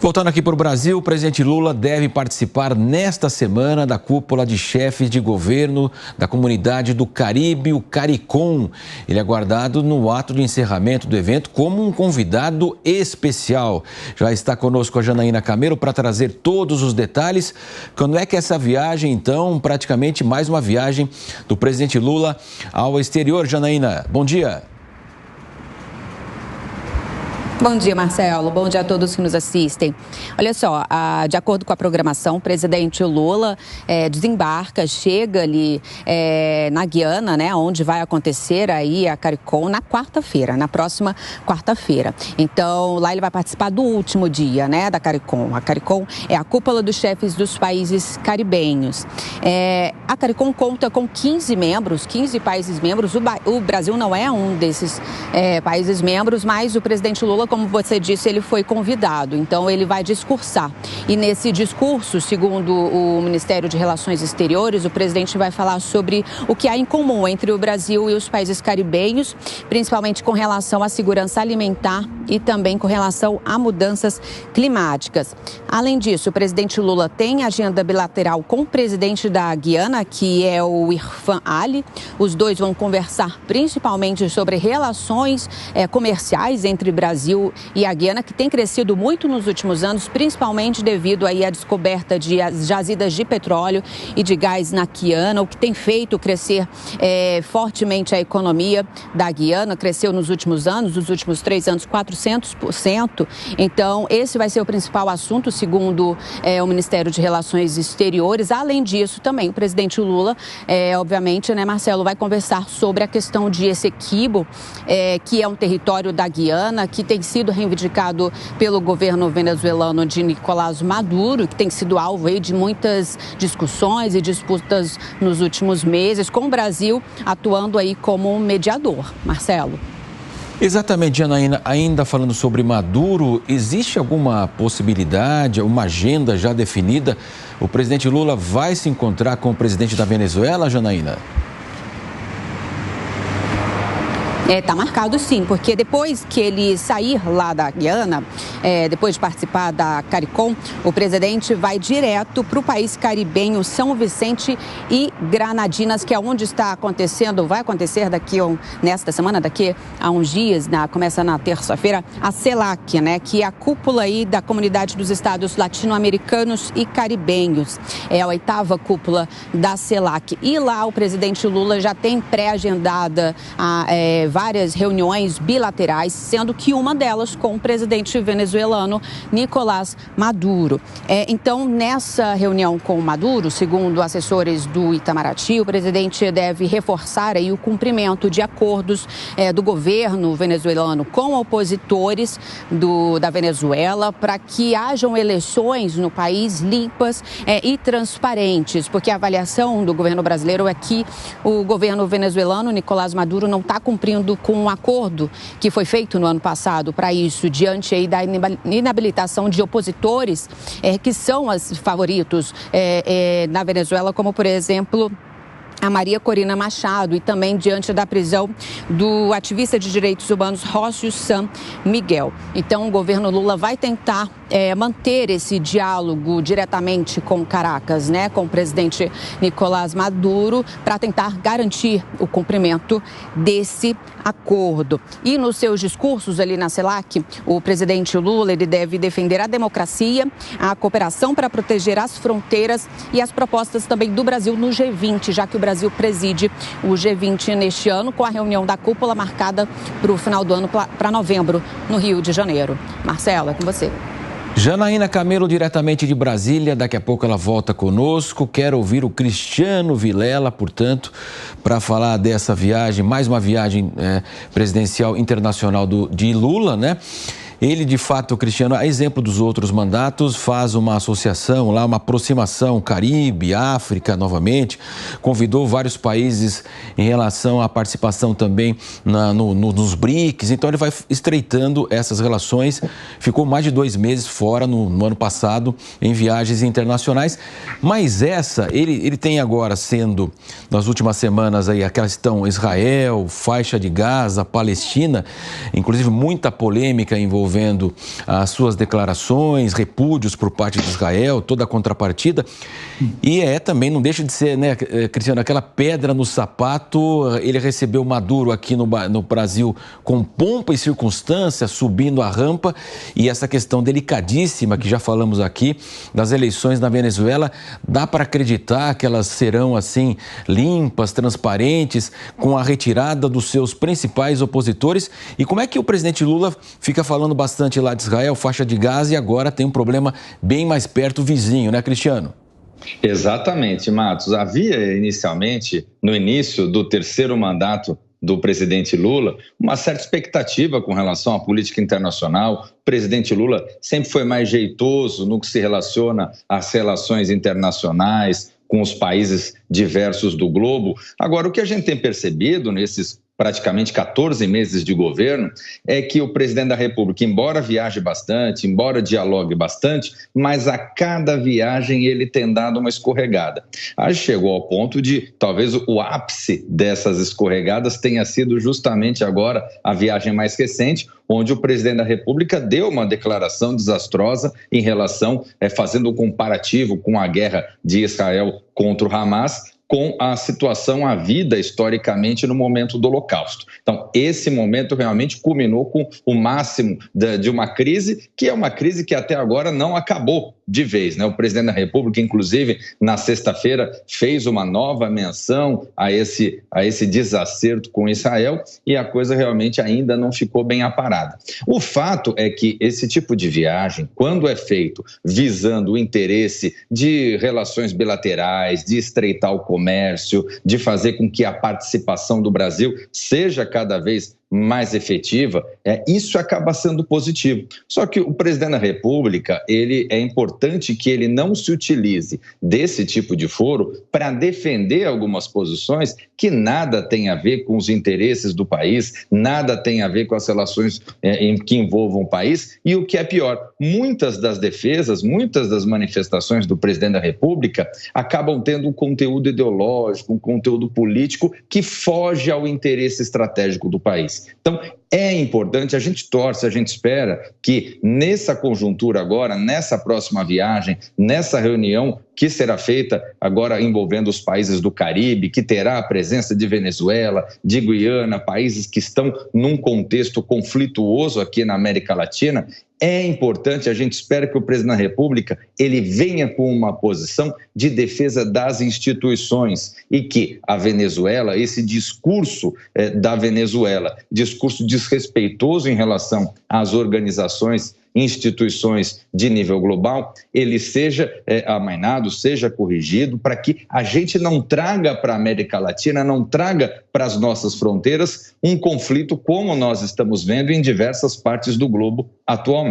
Voltando aqui para o Brasil, o presidente Lula deve participar nesta semana da cúpula de chefes de governo da Comunidade do Caribe, o CARICOM. Ele é aguardado no ato de encerramento do evento como um convidado especial. Já está conosco a Janaína Camelo para trazer todos os detalhes. Quando é que essa viagem, então, praticamente mais uma viagem do presidente Lula ao exterior? Janaína, bom dia. Bom dia, Marcelo. Bom dia a todos que nos assistem. Olha só, de acordo com a programação, o presidente Lula desembarca, chega ali na Guiana, né, onde vai acontecer aí a CARICOM na quarta-feira, na próxima quarta-feira. Então, lá ele vai participar do último dia, né, da CARICOM. A CARICOM é a cúpula dos chefes dos países caribenhos. A CARICOM conta com 15 membros, 15 países membros. O Brasil não é um desses países membros, mas o presidente Lula, como você disse, ele foi convidado, então ele vai discursar. E nesse discurso, segundo o Ministério de Relações Exteriores, o presidente vai falar sobre o que há em comum entre o Brasil e os países caribenhos, principalmente com relação à segurança alimentar e também com relação a mudanças climáticas. Além disso, o presidente Lula tem agenda bilateral com o presidente da Guiana, que é o Irfan Ali. Os dois vão conversar principalmente sobre relações comerciais entre Brasil e a Guiana, que tem crescido muito nos últimos anos, principalmente devido aí à descoberta de jazidas de petróleo e de gás na Guiana, o que tem feito crescer fortemente a economia da Guiana. Cresceu nos últimos anos, nos últimos 3 anos, 400%. Então, esse vai ser o principal assunto, segundo o Ministério de Relações Exteriores. Além disso, também o presidente Lula, obviamente, né, Marcelo, vai conversar sobre a questão de Essequibo, que é um território da Guiana, que tem sido reivindicado pelo governo venezuelano de Nicolás Maduro, que tem sido alvo aí de muitas discussões e disputas nos últimos meses, com o Brasil atuando aí como um mediador. Marcelo. Exatamente, Janaína. Ainda falando sobre Maduro, existe alguma possibilidade, uma agenda já definida? O presidente Lula vai se encontrar com o presidente da Venezuela, Janaína? Está marcado sim, porque depois que ele sair lá da Guiana, depois de participar da CARICOM, o presidente vai direto para o país caribenho São Vicente e Granadinas, que é onde está acontecendo, vai acontecer nesta semana, daqui a uns dias, começa na terça-feira, a CELAC, né, que é a cúpula aí da Comunidade dos Estados Latino-Americanos e Caribenhos. É a 8ª cúpula da CELAC. E lá o presidente Lula já tem pré-agendada várias reuniões bilaterais, sendo que uma delas com o presidente venezuelano Nicolás Maduro. Então, nessa reunião com o Maduro, segundo assessores do Itamaraty, o presidente deve reforçar aí o cumprimento de acordos do governo venezuelano com opositores da Venezuela para que hajam eleições no país limpas e transparentes, porque a avaliação do governo brasileiro é que o governo venezuelano, Nicolás Maduro, não está cumprindo com um acordo que foi feito no ano passado para isso, diante aí da inabilitação de opositores que são os favoritos na Venezuela, como, por exemplo, a Maria Corina Machado, e também diante da prisão do ativista de direitos humanos Rócio San Miguel. Então, o governo Lula vai tentar manter esse diálogo diretamente com Caracas, né, com o presidente Nicolás Maduro, para tentar garantir o cumprimento desse acordo. E nos seus discursos ali na CELAC, o presidente Lula, ele deve defender a democracia, a cooperação para proteger as fronteiras e as propostas também do Brasil no G20, já que o Brasil preside o G20 neste ano, com a reunião da cúpula marcada para o final do ano, para novembro, no Rio de Janeiro. Marcelo, é com você. Janaína Camelo, diretamente de Brasília. Daqui a pouco ela volta conosco. Quero ouvir o Cristiano Vilela, portanto, para falar dessa viagem, mais uma viagem presidencial internacional de Lula, né? Ele, de fato, Cristiano, a exemplo dos outros mandatos, faz uma associação lá, uma aproximação Caribe, África, novamente, convidou vários países em relação à participação também nos BRICS, então ele vai estreitando essas relações, ficou mais de 2 meses fora no ano passado em viagens internacionais, mas ele tem agora sendo, nas últimas semanas aí, a questão Israel, faixa de Gaza, Palestina, inclusive muita polêmica envolvendo envolvendo as suas declarações, repúdios por parte de Israel, toda a contrapartida. E também não deixa de ser, né, Cristiano, aquela pedra no sapato. Ele recebeu Maduro aqui no Brasil com pompa e circunstância, subindo a rampa. E essa questão delicadíssima, que já falamos aqui, das eleições na Venezuela, dá para acreditar que elas serão, assim, limpas, transparentes, com a retirada dos seus principais opositores? E como é que o presidente Lula fica falando bastante lá de Israel, faixa de Gaza, e agora tem um problema bem mais perto, vizinho, né, Cristiano? Exatamente, Matos. Havia inicialmente, no início do terceiro mandato do presidente Lula, uma certa expectativa com relação à política internacional. O presidente Lula sempre foi mais jeitoso no que se relaciona às relações internacionais com os países diversos do globo. Agora, o que a gente tem percebido nesses praticamente 14 meses de governo, é que o presidente da República, embora viaje bastante, embora dialogue bastante, mas a cada viagem ele tem dado uma escorregada. Aí chegou ao ponto de, talvez o ápice dessas escorregadas tenha sido justamente agora a viagem mais recente, onde o presidente da República deu uma declaração desastrosa em relação, fazendo um comparativo com a guerra de Israel contra o Hamas, com a situação havida historicamente no momento do Holocausto. Então, esse momento realmente culminou com o máximo de uma crise, que é uma crise que até agora não acabou de vez, né? O presidente da República, inclusive, na sexta-feira, fez uma nova menção a esse desacerto com Israel, e a coisa realmente ainda não ficou bem aparada. O fato é que esse tipo de viagem, quando é feito visando o interesse de relações bilaterais, de estreitar o comércio, de fazer com que a participação do Brasil seja cada vez mais efetiva, isso acaba sendo positivo. Só que o presidente da República, é importante que ele não se utilize desse tipo de foro para defender algumas posições que nada tem a ver com os interesses do país, nada tem a ver com as relações que envolvam o país, e o que é pior, muitas das defesas, muitas das manifestações do presidente da República acabam tendo um conteúdo ideológico, um conteúdo político que foge ao interesse estratégico do país. Então, é importante, a gente torce, a gente espera que nessa conjuntura agora, nessa próxima viagem, nessa reunião que será feita agora envolvendo os países do Caribe, que terá a presença de Venezuela, de Guiana, países que estão num contexto conflituoso aqui na América Latina, é importante, a gente espera que o presidente da República ele venha com uma posição de defesa das instituições e que a Venezuela, esse discurso da Venezuela, discurso desrespeitoso em relação às organizações, instituições de nível global, ele seja amainado, seja corrigido, para que a gente não traga para a América Latina, não traga para as nossas fronteiras um conflito como nós estamos vendo em diversas partes do globo atualmente.